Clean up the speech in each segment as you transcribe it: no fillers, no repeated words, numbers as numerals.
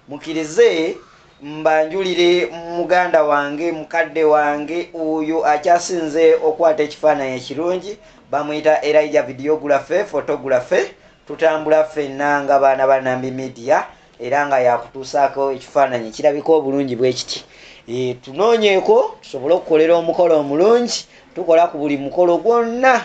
mukirize mbanjulire muganda wange mukadde wange oyo akyasinze okwata ekifaananyi ekirungi bamuyita Elijah videographer photographer tutambula ffenna nga baana ba Nambi Media era nga yakutuusaako ekifaananyi kirabika obulungi bwe kiti tunoonyeeko tusobole okukolera omukolo omulungi tukola ku buli mukolo gwonna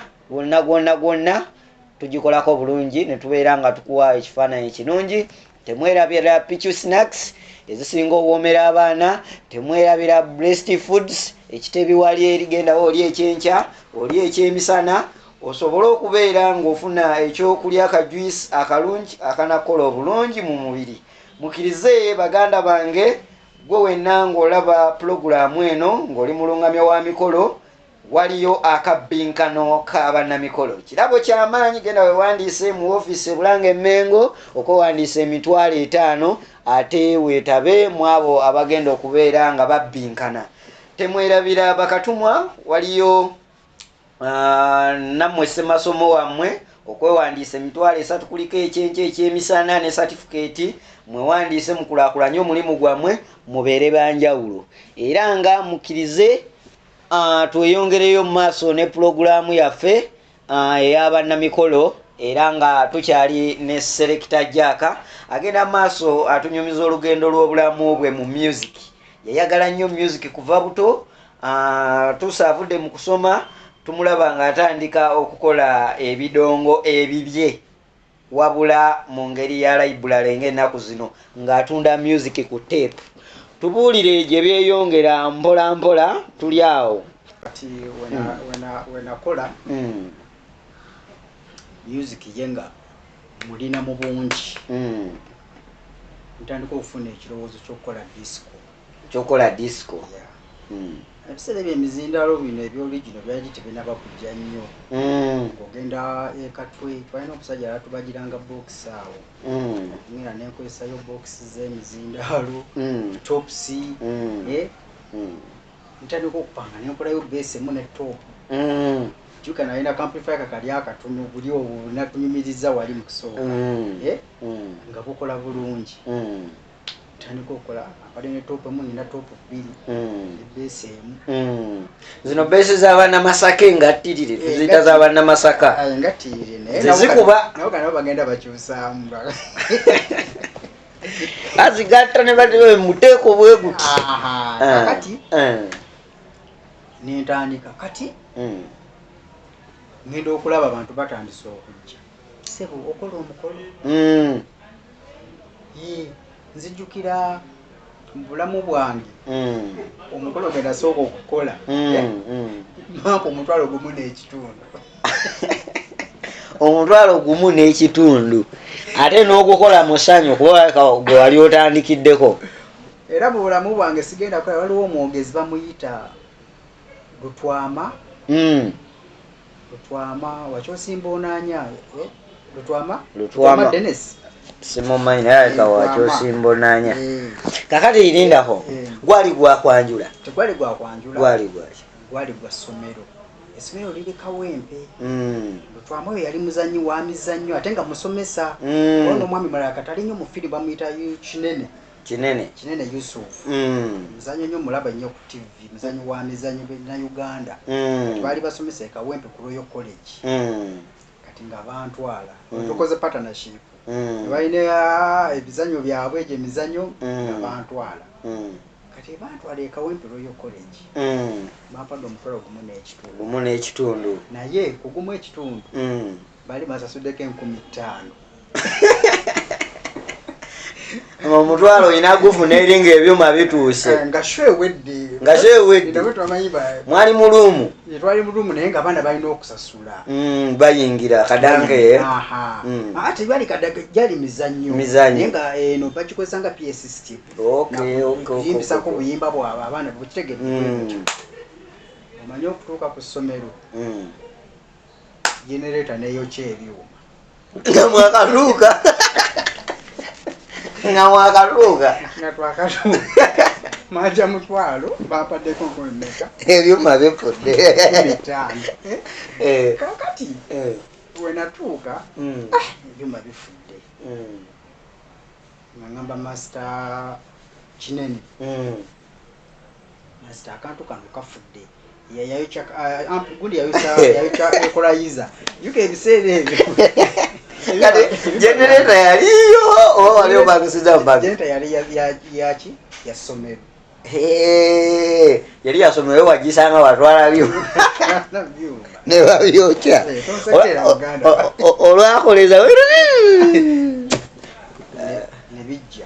tugikolako bulungi ne tubeera nga tukuwa ekifaananyi ekirungi temwerabira pichu snacks ezisinga owoomera abaana temwerabira breast foods ekitebi wali erigenda oli ekyenkya oli ekyemisana osobole okubeera ng'ofuna ekyokulya akajuice akalungi akanakola obulungi mu mubiri mukirize baganda bange gwe wenna ng'olaba pulogulaamu eno ng'oli mulungamya wa mikolo waliyo akabbinkano k'abannamikolo kirabo ky'amaanyi genda wewandiise mu ofiisi Bulange Emmengo okwewandiisa $50 ate weetabe mu abo abagenda okubeera nga babbinkana temwerabira bakatumwa waliyo nammwe ssemasomo wammwe okwewandiisa $30 kuliko ekyenkya ekyemisana ne certificate mwewandiise mukulaakulanye omulimu gwammwe mubeere banjawulo era nga mukkirize tweyongereyo mu maaso ne pulogulaamu yaffe ey'abannamikolo era nga tukyali ne selector Jaaka agenda maaso atunyumiza olugendo lw'obulamu bwe mu music yayagala nnyo music kuva buto tusaavudde mu kusoma tumulaba ng'atandika okukola ebidongo ebibye wabula mu ngeri ya library ng'ennaku zino ng'atunda music ku tape tubuulire gye byeyongera mpola mpola tuli awo kati wenakola music yenga mulina mu bungi ntandika okufuna ekirowoozo ky'okukola disco ebiseera by'emizindalo bino eby'oligino byali tebinaba kujja nnyo ng'ogenda ekatwe twalina okusajja alatubagiranga box awo ngera nenkozesayo box z'emizindalo topsi ntandika okupanga nenkolayo base emu ne top kyuka nalina kamplifier kakali akatono buli obwo natunyumiriza wali mu kusooka nga bukola bulungi tandika okukola akali ne top emu nina top 2 base emu zino base z'abaana Masaka ngattirire tuziyita z'abaana Masaka ngattirire zezikuba nawo kana bagenda bakyusaamu azigatta ne bati muteeko bwe guti kati nentandika kati ngenda okulaba abantu batandise okujja sebo okola omukolo nzijukira mu bulamu bwange omukolo genda sooka okukola mapa omutwalo gumu n'ekitundu ate n'okukola musanyu kuba gwe wali otandikiddeko era mu bulamu bwange sigenda kukola waliwo omwogezi bamuyita Lutwama wakyosimba onanya Lutwama Dennis simumanyi naye wakyosimba onanya kakati irindako gwali gwakwanjula tegwali gwakwanjula gwali gwa ssomero essomero liri Kawempe Lutwama oyo yali muzanyi wa mizannyo ate nga musomesa ono omwami mulala katali nnyo mu firimu bamuyita Kinene Yusuf muzannyo nnyo mulaba nnyo ku TV muzannyo wa mizannyo na Uganda kati baali basomesa e Kawempe ku Royal College kati nga bantwala tukoze partnership balina ebizannyo byabwe egyo emizannyo nga bantwala kati bantwala e Kawempe Royal College bampaga omutwalo gumu n'ekitundu naye kugumu ekitundu bali basasuddeko 50,000 omutwalo olina gufuna eri ng'ebyuma bituuse nga shewedde mwali mulumu twali mulumu naye nga abaana balina okusasula bayingira kadange ate byali kadaga gyali mizannyo naye nga eno bagikozesa nga PS system yimbisako obuyimba bwabwe abaana bukitegedde omanye okutuuka ku ssomero generator neyokya ebyuma nga mwakaluuka nga twakaluuka maja mutwalo bampaddeko nkomeka ebyuma bifudde 5 kakati wenatuuka ebyuma bifudde ngamba master kinene master akantu kano kafudde yayocha gundi yayocha equalizer yuke ebiseera ebyo kati generator yaliyo oba waliyo bagisiza mbagi generator yali yaki yasomero yali yasomero wagisanga watwala byuma ne babyokya olwakoleza nebijja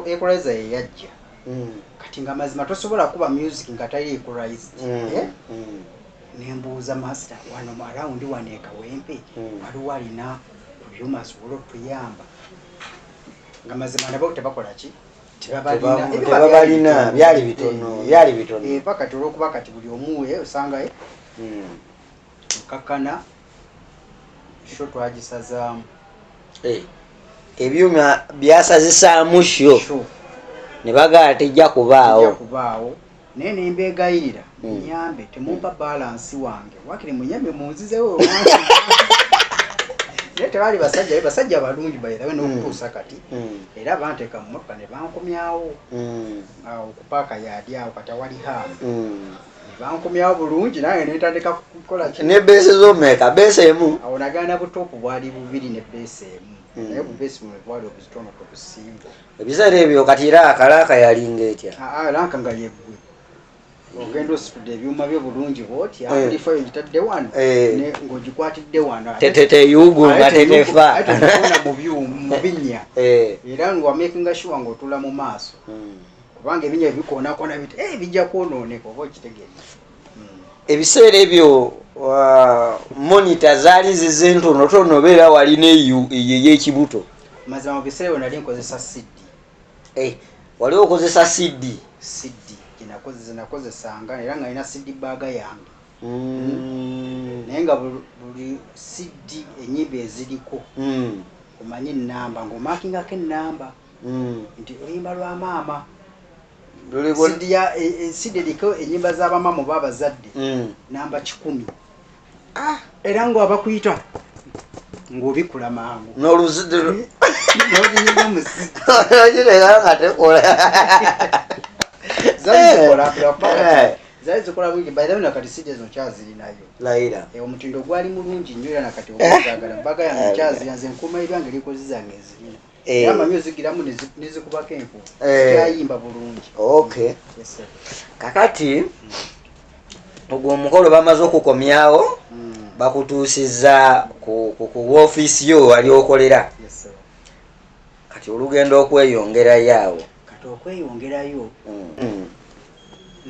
equalizer yeyajja kati nga mazima tosobola kuba music nga tali equalized nembuuza master wano around wano ekawempe waliwo alina ku byuma asobola okutuyamba nga mazima nabo tebakola ki tebabalina byali bitono paka olwokuba kati buli omuwe osanga tukakkana sho twagisazaamu ebyuma byasazisaamu sho ne bagaa tejja kubaawo naye nembeegayirira nyambe temumpa balansi wange wakiri munyambe munzizewo naye tebali basajja balungi bayirawe n'okutuusa kati era banteeka mu motoka ne bankomyawo okupaaka yadi awo kati awali haafu ne bankomyawo bulungi nange netandika kukola ne beesi z'omeka beesi emu awo nagana butopu bwali bubiri ne beesi emu naye bubeesi bwe bwali obuzitono tobusimba ebiseera ebyo kati era akalaaka yalinga etya lanka nga yeggwe ogenda ositudde ebyuma byo bulungi bwoti amulifo egitadde wano ng'ogikwatidde wano teteyugunga tetefa mu binnya era wamekinga sure ng'otula mu maaso kubanga ebinnya bikoonakona biti bijja kwonooneka oba okitegeeza ebiseera ebyo monita zaali zize ntonotono obeera walina eyo ey'ekibuto mazima mu biseera byo nali nkozesa siddi waliwo okozesa siddi nakozesanga era nga alina CD baaga yange naye nga buli CD enyimba eziriko omanyi ennamba ng'omaakingako ennamba nti oluyimba lwa maama CD eriko enyimba z'abamaama oba abazadde namba 10 era ng'abakuyita ng'obikula mangu n'oluzinyima musika tekola zali zikola bwingi bayirawo nakati CD ezo nkyazirinayo layira omutindo gwali mulungi nnyo era nakati ogwagala mbaga yange nkyazirina nze nkuuma ebyange likozi zange ezirina era amami ozigiramu nezikubako enfu kyayimba bulungi kakati ogwo omukolo bamaze okukomyawo bakutuusiza ku woofiisi yo wali okolera kati olugendo okweyongerayo awo okweyongerayo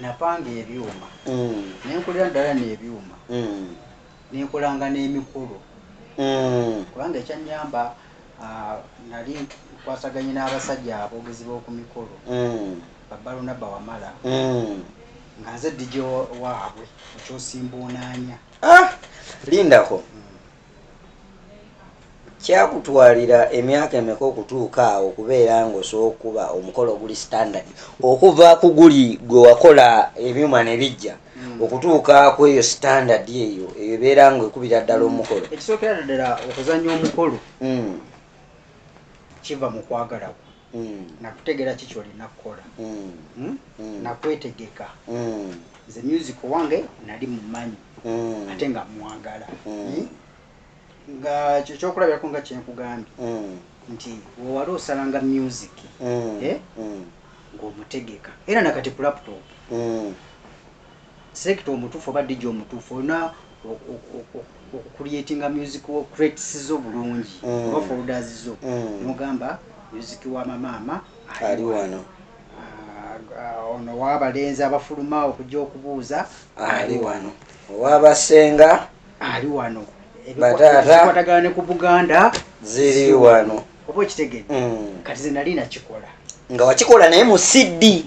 napanga ebyuma nenkolera ddala n'ebyuma nenkolanga n'emikolo kubanga ekyanyamba nali nkwasaganye n'abasajja aboogezi b'oku mikolo babbalona bawamala nga nze DJ waabwe ekyosimbuunaanya lindako kyakutwalira emyaka emeka okutuuka awo okubeera ng'osobola okuba omukolo guli standard okuva ku guli gwe wakola ebyuma ne bijja okutuuka ku eyo standard eyo ebeera ng'ekubira ddala omukolo ekisookera ddala okuzannya omukolo kiva mu kwagala kwo nakutegera ki kyolina kukola nakwetegeka nze music wange nali mumanyi ate nga mwagala nga kyokulabirako nga kyenkugambye nti wewali osalanga music ng'omutegeka era nakati ku laptop selector omutuufu oba DJ omutuufu olina okucreatinga music crates zo bulungi oba folders zo nogamba music wa mamaama ali wano ono w'abalenzi abafuluma okujja okubuuza ali wano ow'abasenga ali wano bataata ne ku Buganda ziri wano oba okitegedde kati ze nali nakikola nga wakikola naye mu CD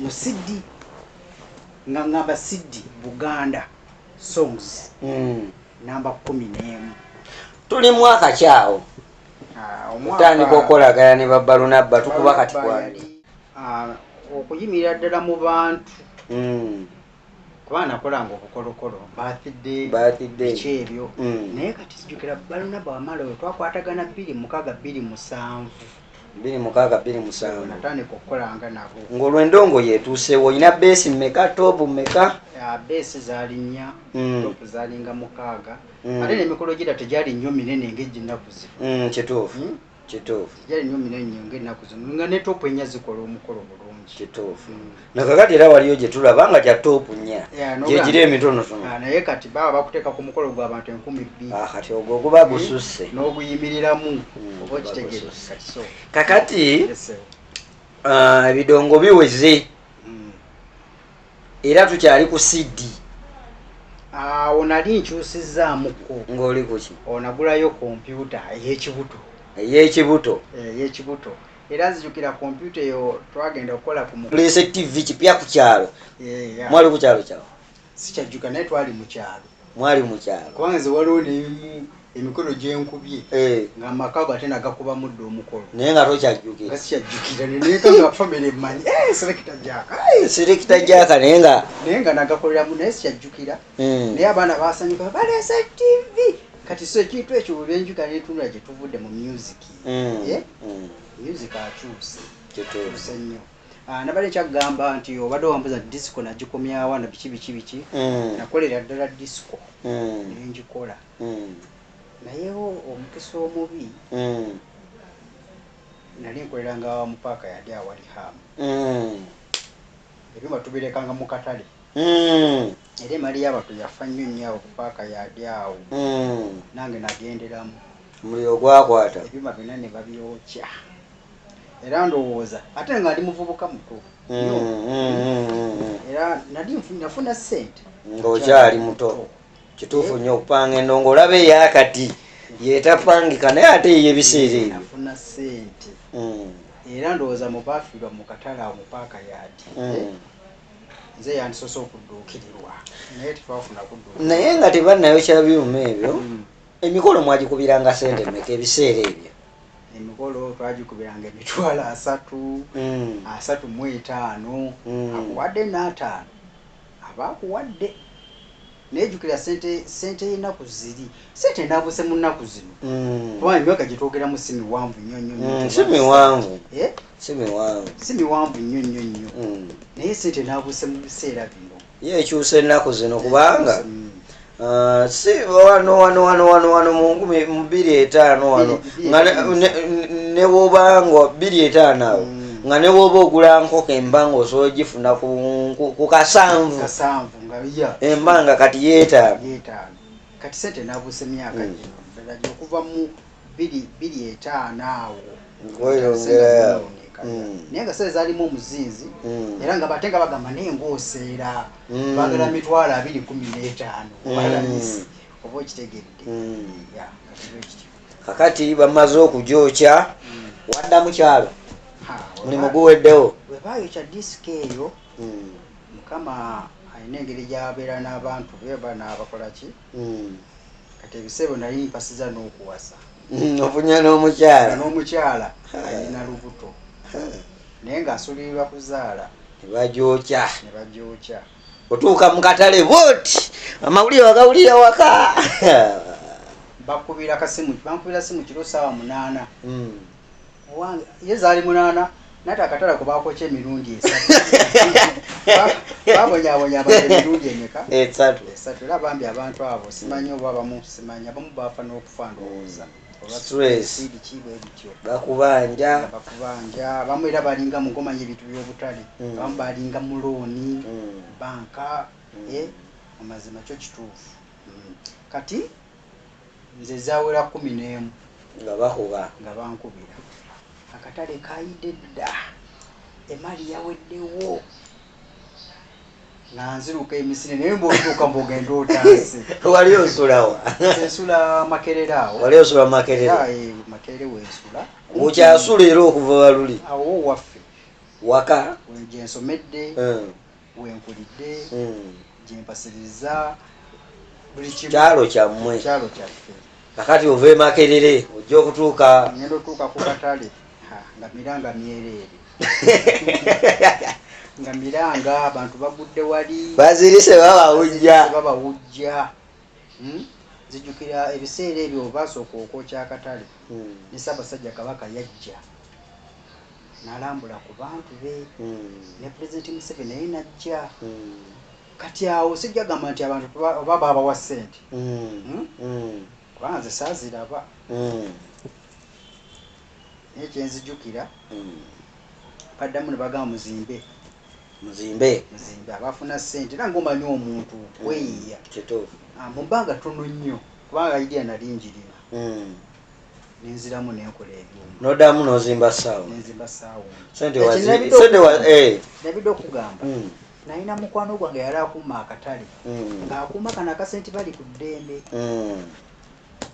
nga ngamba CD Buganda songs namba 11 tuli mwaka kyawo otandika okukolagana ne babbaluna batukuba kati kwandi okuyimirira ddala mu bantu kuba nakolanga obukolokolo birthday ekyebyo naye kati sijjukira baluna bawamala we twakwatagana 26 27 26 natandika okukolanga nabo ng'olwendongo yeetuusewo olina beesi mmeka topu mmeka beesi zaali 4 topu zaalinga 6 ate n'emikolo gira tegyali nnyo minene ng'egyennaku zino kituufu tegyali nnyo minene nnyo ng'ennaku zino nga ne topu 4 zikola omukolo bulungi kituufu nakakati era waliyo gye tulaba nga kya topu 4 gyegira emitonotono naye kati baba bakuteeka ku mukolo gw'abantu 2,000 kati ogwo guba gususse n'oguyimiriramu oba okitegeera kati so kakati ebidongo biweze era tukyali ku CD awo nali nkyusizaamuko ng'oli kuki onagulayo kompyuta ey'ekibuto era nzijukira kompyuta eyo twagenda okukola ku Place TV kipya ku kyalo mwali ku kyalo kyawo sikyajjuka naye twali mu kyalo kubanga nze waliwo emikolo gyenkubye nga amaka ate nagakuba mudde omukolo naye nga tokyajjukira nga sikyajjukira nenga famire emmanyi selector jaka naye nga nagakoleramu naye sikyajjukira naye abaana basanyuka balesa TV kati so ekintu ekyo bwenjuka netunula gye tuvudde mu music music akyuse nnyo nabale kyagamba nti obadde wambuza disco nagikomyawa na biki nakolera ddala disco nenjikola nayewo omukisa omubi nali nkoleranga mu paaka yali awali hamu ebyuma tubirekanga mu katale era emali y'abantu yafa nnyo awo ku paaka yali awo nange nagenderamu omuliro gwakwata ebyuma byonna ne babyokya era ndowooza ate nga ndi muvubuka muto era nafuna ssente ng'okyali muto kituufu nnyo okupanga endongo olaba eyakati yeetapangika naye ate yebiseera ebyo nafuna ssente era ndowooza mubafiirwa mu katale awo mu paaka yadi nze yandisoose okudduukirirwa naye tetwafuna kudduukirwa naye nga tebannayokya byuma ebyo emikolo mwagikubiranga ssente mmeka ebiseera ebyo emikolo twagikubiranga emitwalo 35 akuwadde n'ataano abakuwadde nejjukira sente y'ennaku ziri sente naabuse mu nnaku zino kubanga emyaka gye twogeramu si miwanvu nnyo si miwanvu nnyo naye sente naabuse mu biseera bino yeekyusa ennaku zino kubanga si wano mu 2005 wano ne wobanga 2005 awo nga ne woba ogula nkoko embanga osobola ogifuna ku kasanvu embanga kati yeetaano kati sente naabuse myaka gino ddala okuva mu 2005 awo naye nga sente zaalimu omuzinzi era nga bate nga bagamba naye ng'oseera bagala mitwalo 215 balamisi oba okitegedde kakati bamaze okugyokya wadda mukyalo mulimu guweddewo bwe baayokya disiki eyo mukama alina engeri gyabeera n'abantu beba n'abakolaki kati ebiseebo nali mpasiza n'okuwasa ofunya n'omukyala alina lubuto naye ng'asulirirwa kuzaala nebagyokya otuuka mu katale bwoti amawulire wagawulira waka bankubira simu kiro saawa 8 ye zaali 8 nate akatale ko baakokya emirundi 3 babonyabonya abantu emirundi emeka 3 era bambi abantu abo simanyi oba abamu simanyi abamu baafa n'okufa ndowooza bakubanja abamu era balinga mugomanya ebintu by'obutale abamu balinga mu looni banka amazima kyo kituufu kati nze zawera 11 nga bankubira akatale kayidde dda emali yaweddewo nga nziruka emisine naye mbotuuka mbogenda otaase wali osulawa ensula Makerere awo wali osula Makerere Makerere wensula okyasula era okuva waluli awo waffe waka gyensomedde wenkulidde gyempasiriza buli kyalo kyammwe kyalo kyaffe kakati ove Makerere ojja okutuuka ngenda otuuka ku katale nga miranga myereere nga miranga abantu bagudde wali bazirise babawujja zijjukira ebiseera ebyo basooka okwokya akatale ne Ssaabasajja Kabaka yajja n'alambula ku bantu be ne President Museveni naye najja kati awo sijja gamba nti abantu oba babawa ssente kubanga nze saaziraba naye kyenzijjukira baddamu ne bagamba muzimbe abafuna ssente era ng'omanyi omuntu weeyiya mu bbanga ttono nnyo kubanga idea nali njirina nenziramu nenkola ebyuma noddamu nozimba saawa nabidde okugamba nalina mukwano gwange yali akuuma akatale ng'akuuma kano akasente bali ku ddembe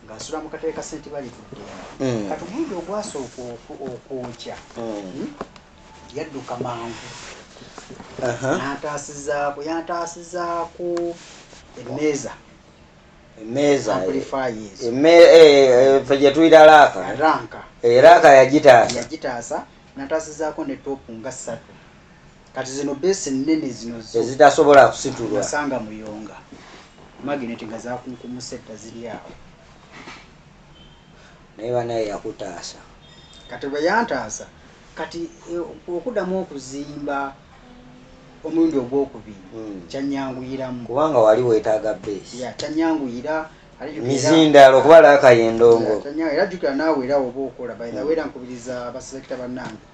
ng'asula mu katale kasente bali ku ddembe kati omulundi ogwasooka okwokya yadduka mangu yantaasizaako emmeeza amplifiers gye tuyita laaka yagitaasa nataasizaako ne topu nga 3 kati zino besi nnene zino ezitasobola kusitulwa nasanga muyonga magineti nga zakunkumusetta ziri awo naye banaye yakutaasa kati bwe yantaasa kati okuddamu okuzimba omulundi ogwokubiri kyanyanguyiramu kubanga wali weetaaga besi kyanyanguyira mizindalo kuba laaka yendongo era jjukira naawe era oba okola bayira nkubiriza abaselekita bannange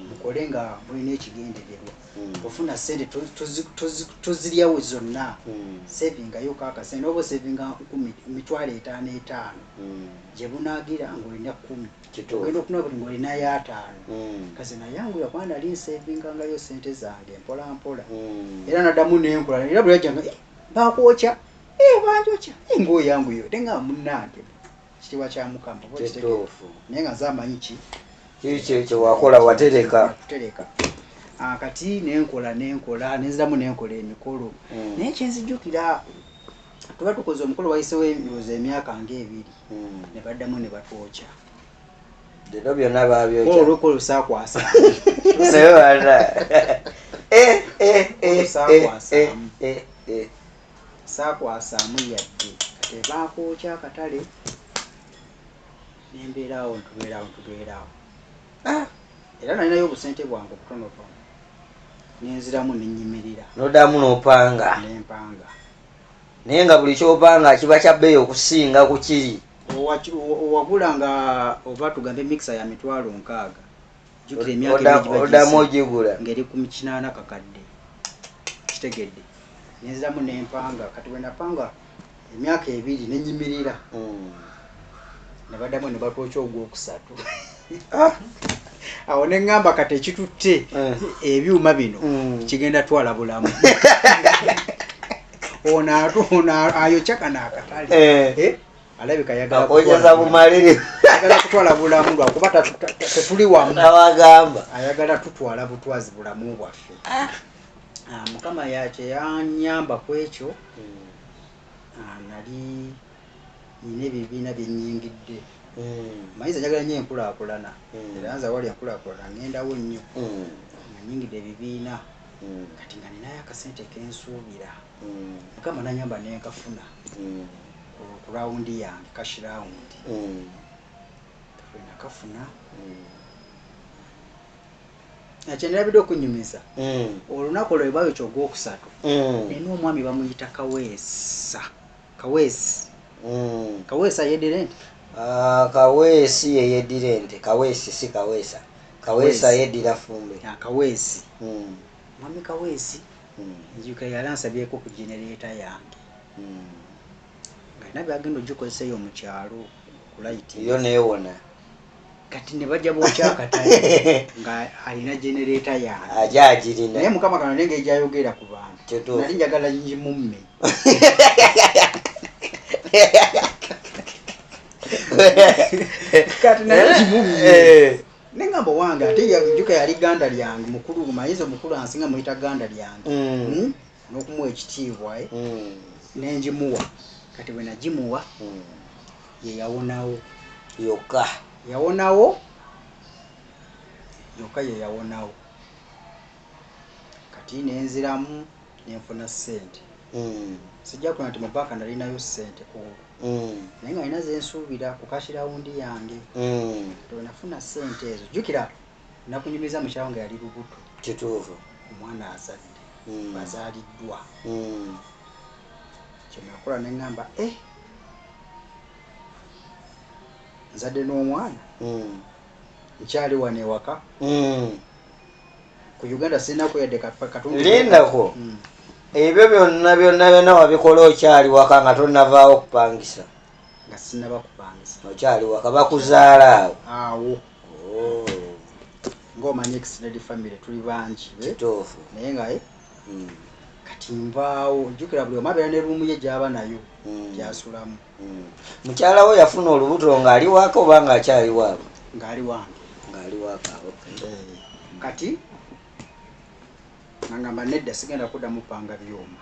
mukole nga mulina ekigendererwa ofuna ssente toziryawo zonna sevingayo kakasente oba osevinga 5,500 gye bunaagira ng'olina 10 ogenda okuna buli ng'olinayo 5 kasi nayanguya kuba nali nsevingangayo ssente zange mpola mpola era naddamu nenkola era buli yajjanga bakwokya banjokya ng'oyanguyo ate nga munnange kitiibwa kya Mukama naye nga nzamanyi kyewakola watereka kati nenkola nenziramu nenkola emikolo naye kyenzijjukira tuba tukoze omukolo wayisewo ebirowoozo emyaka ng'ebiri ne baddamu ne batwokya leero byonna babyokya olwekolo saakwasa saakwasaamu yadde kati bakwokya akatale nembeerawo ntubeerawo era nalinayo obusente bwange obutonotono nenziramu nenyimirira noddamu nopanga nempanga naye nga buli kyopanga kiba kya bbeeyi okusinga ku kiri owagula nga oba tugambe mixer ya 60,000 jukira emyaka ogigula ngeri 18 kakadde kitegedde nenziramu nempanga kati wenapanga emyaka 2 nenyimirira nebaddamu ne batwokya ogwokusatu awo neŋŋamba kati ekitutte ebyuma bino kigenda twala bulamu ono ayokya kano akatale alabika yagala kutwala bulamu lwakuba tetuli wamu ayagala tutwala butwazi bulamu bwaffe Mukama kyeyanyamba ku ekyo nali nina ebibiina byennyingidde mayiza njagala nnyo enkulaakulana era nza wali enkulaakulana ngendawo nnyo nga nnyingidde ebibiina kati nga ninayo akasente kensuubira Mukama nanyamba nenkafuna ku lawundi yange kashi lawundi nakafuna kyenderabidde okunyumiza olunaku olwo lwebayo kyogwokusatu nina omwami bamuyita Kaweesa yeddire nti Kaweesi yeyeddire nti Kaweesi si Kaweesa yeddira Fumbe Kaweesi mwami Kaweesi njuka yali ansabyeko ku genereeta yange nga alina byagenda ogikozeseyo mu kyalo kulaiti yo neewona kati ne bajja bookya akatale nga alina genereeta yange ajagirina naye Mukama kano nengeri gyayogera ku bantu nali njagala njimumme kati nali njimumme nengamba wange ate yajuka yali ganda lyange mukulu mayizo mukulu ansinga muyita ganda lyange n'okumuwa ekitiibwa nenjimuwa kati bwe nagimuwa ye yawonawo yokka ye yawonawo kati nenziramu nenfuna ssente sijja kuna nti mu banka nalinayo ssente naye nga nina zensuubira ku kashirawundi yange nafuna ssente ezo jjukira nakunyumiza mukyala nga yali lubuto kituufu omwana azadde bazaaliddwa kyenakola neŋŋamba nzadde n'omwana nkyali wano ewaka ku Uganda sirinaku yadde katundu lindako ebyo byonna wabikola okyali waka nga tonnavaawo kupangisa nga sinaba kupangisa okyali waka bakuzaala awo ng'omanya extended family tuli bangi kituufu naye nga kati nvaawo jjukira buli omu abeera ne ruumu ye gy'aba nayo gy'asulamu mukyala we yafuna olubuto ng'ali waka oba ng'akyali waabwe ng'ali wange ng'ali waka kati nangamba nedda sigenda kuddamu panga byuma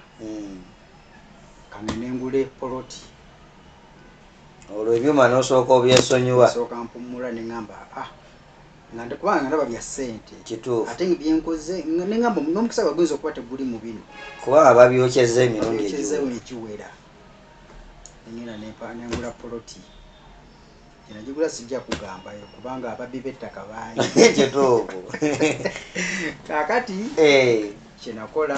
kangende ngule poloti olwo ebyuma n'osooka obyesonyiwa sooka mpumula neŋŋamba nga kubanga ndaba bya ssente kituufu ate byenkoze neŋŋamba n'omukisa gwaguyinza okuba teguli mu bino kubanga babyokyeza emirundi egiwera engenda nengula poloti enagigula sijja kugambayo kubanga ababbi b'ettaka bangi kituufu kaakati kyenakola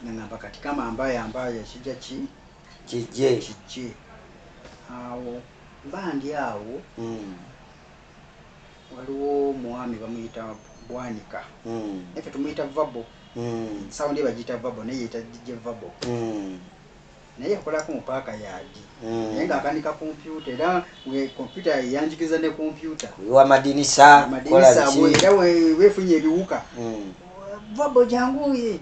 neŋŋamba kati kama ambaye kijja kijje awo mba ndi awo waliwo omwami bamuyita Bwanika naffe tumuyita Vabo sawundi bagiyita Vabo naye yeyita DJ Vabo naye yakolako mu paaka yaadi naye ng'akanika kompyuta era kompyuta yanjikiza ne kompyuta amadinisa era weefunye ebiwuka Vabo janguye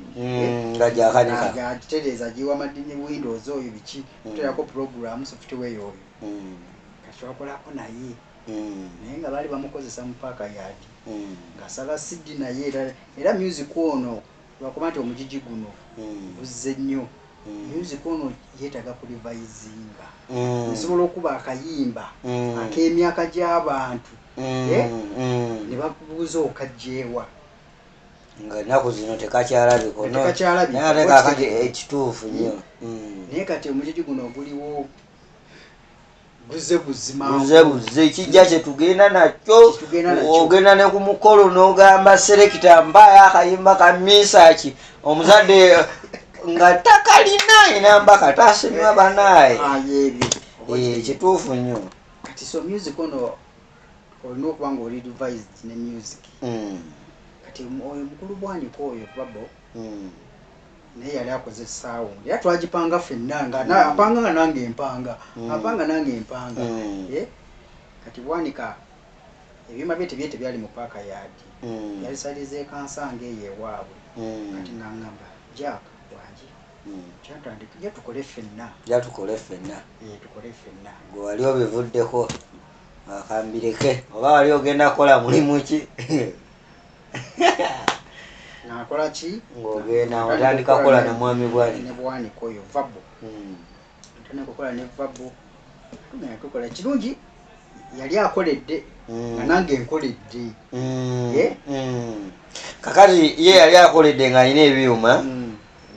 nga gyakanika gagitereeza giwa madini Windows oyo biki tuterako program software oyo kati wakolako naye naye nga baali bamukozesa mu paaka yaadi ng'asala CD naye era music ono lwakuba nti omugigi guno guzze nnyo music ono yeetaga kulivayizinga nsobola okuba akayimba ak'emyaka gy'abantu ne bakubuuza okajjeewa nga ennaku zino tekakyalabika ekituufu nnyo naye kati omugigi guno oguliwo guze kijja kyetugenda nakyo ogenda ne ku mukolo n'ogamba selector mbayo akayimba ka misaki omuzadde nga takalina enamba katasemwa banaye kituufu nnyo kati so music ono olina okuba nga oli devised ne music kati oyo mukulu Bwanika oyo Babo naye yali akoze sound era twagipanga ffenna nga apanga nga nange empanga kati Bwanika ebyuma bye tebyali mu paaka yaadi yali salize kansanga eyo ewaabwe kati naŋŋamba Jack wangi kyatandika tukole ffenna gwe wali obivuddeko akambireke oba wali ogenda kukola mulimu ki nakola ki ng'ogenda otandika kukola ne mwami Bwanika oyo Vabo tandika kukola ne Vabo tukola kirungi yali akoledde nga nange nkoledde kakati ye yali akoledde ng'alina ebyuma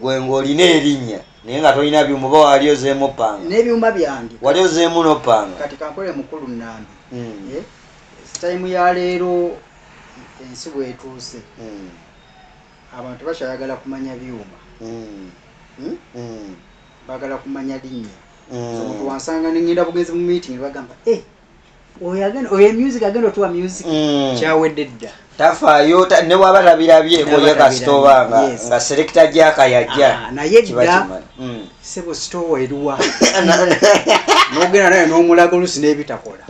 gwe ng'olina erinnya naye nga tolina byuma oba wali ozeemu panga n'ebyuma byange wali ozeemu n'opanga kati kankole mukulu Nnambi time ya leero ensi bwetuuse abantu bakyayagala kumanya byuma bagala kumanya linnya omuntu wansanga nengenda bugenzi mu meeting bagamba oyo music agenda otuwa music kyawedde dda tafaayo ne bwaba tabirabyeko ye kasitoba nga selector gyaka yajja naye dda sebo sitowa eruwa n'ogenda naye n'omulaga olusi n'ebitakola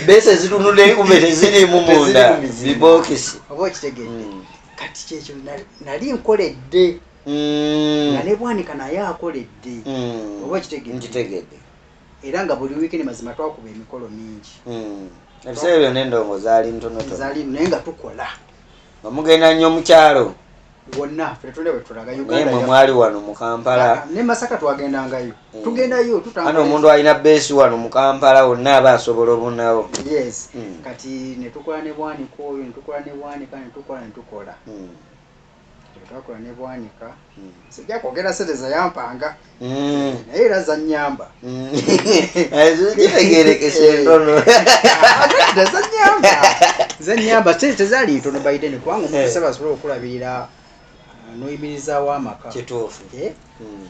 bese ezitunudde ekume tezirimu munda bibokisi oba okitegedde kati kyekyo nali nkoledde nga ne Bwanika naye akoledde oba okitegedde era nga buli wiikendi mazima twakuba emikolo mingi ebiseera byonna endongo zaali ntonotono naye nga tukola nga mugenda nnyo mu kyalo wonna fetule wetulaga naye mwe mwali wano mu Kampala ne Masaka twagendangayo tugendayo tutambula omuntu alina beesi wano mu Kampala wonna aba asobola obunawo kati ne tukola ne Bwanika oyo ne tukola ne Bwanika ne tukola twakola ne Bwanika sijja kwogera sente zayampanga naye era zannyamba zitegerekese entono zanyamba nze nyamba tezali ntono Biden kubanga omuntu saba asobola okulabirira noyimirizaawo amaka kituufu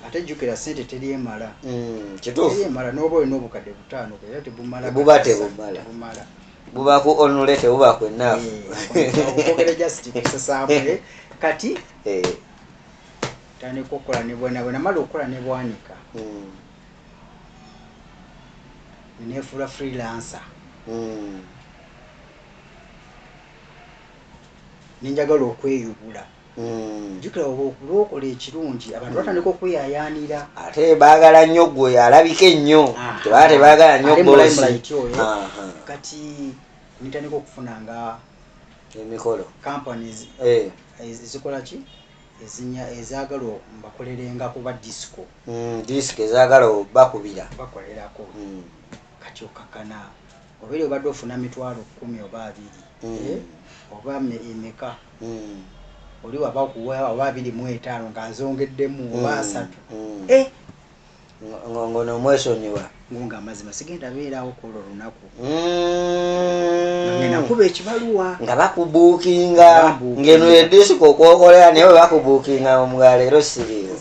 ate jjukira ssente teryemala kituufu teryemala n'oba olina obukadde 5 era tebumala buba tebumala buba ku onule tebuba kwenaafu okwogera just kusasaamu kati tandika okukola ne bwenamala okukola ne bwanika nefuula freelancer ninjagala okweyubula jjukira olwokola ekirungi abantu batandika okweyayaanira ate baagala nnyo gwe alabika ennyo tebaa tebaagala nnyo bosi kati nitandika okufunanga emikolo companies ezikola ki ezaagala mbakolerengako ba disco ezaagala bakolerako kati okakana obeera obadde ofuna 10,000 oba 2 oba emeka oli waba okuwa oba 25 nga nzongeddemu oba 3 ngono mwesonyiwa ngonga amazima sigenda beerawo kuolwo olunaku ngena kuba ekibaluwa nga bakubuukinga ngeno edisiko okwokolera naye bwe bakubuukinga omugala leero siriiwo